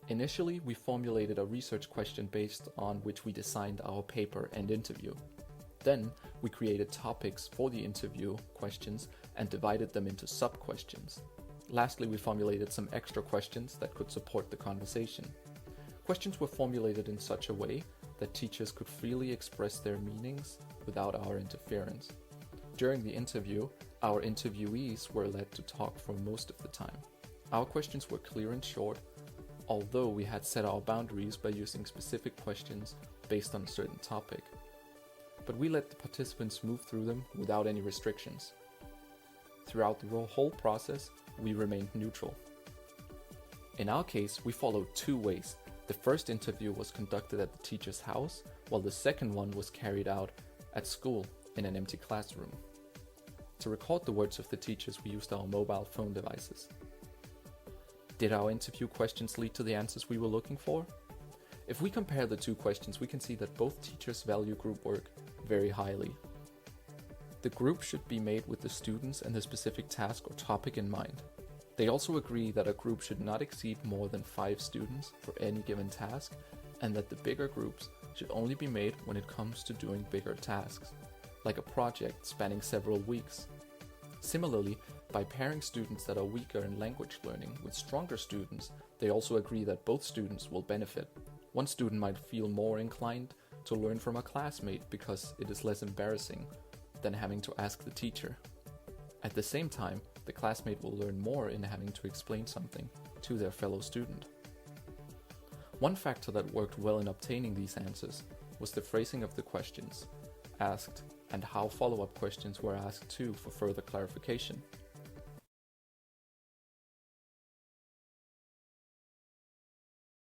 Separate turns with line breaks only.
Initially, we formulated a research question based on which we designed our paper and interview. Then, we created topics for the interview questions and divided them into sub-questions. Lastly, we formulated some extra questions that could support the conversation. Questions were formulated in such a way that teachers could freely express their meanings without our interference. During the interview, our interviewees were led to talk for most of the time. Our questions were clear and short, although we had set our boundaries by using specific questions based on a certain topic. But we let the participants move through them without any restrictions. Throughout the whole process, we remained neutral. In our case, we followed two ways. The first interview was conducted at the teacher's house, while the second one was carried out at school in an empty classroom. To record the words of the teachers, we used our mobile phone devices. Did our interview questions lead to the answers we were looking for? If we compare the two questions, we can see that both teachers value group work very highly. The group should be made with the students and the specific task or topic in mind. They also agree that a group should not exceed more than 5 students for any given task, and that the bigger groups should only be made when it comes to doing bigger tasks, like a project spanning several weeks. Similarly, by pairing students that are weaker in language learning with stronger students, they also agree that both students will benefit. One student might feel more inclined to learn from a classmate because it is less embarrassing than having to ask the teacher. At the same time, the classmate will learn more in having to explain something to their fellow student. One factor that worked well in obtaining these answers was the phrasing of the questions asked and how follow-up questions were asked too for further clarification.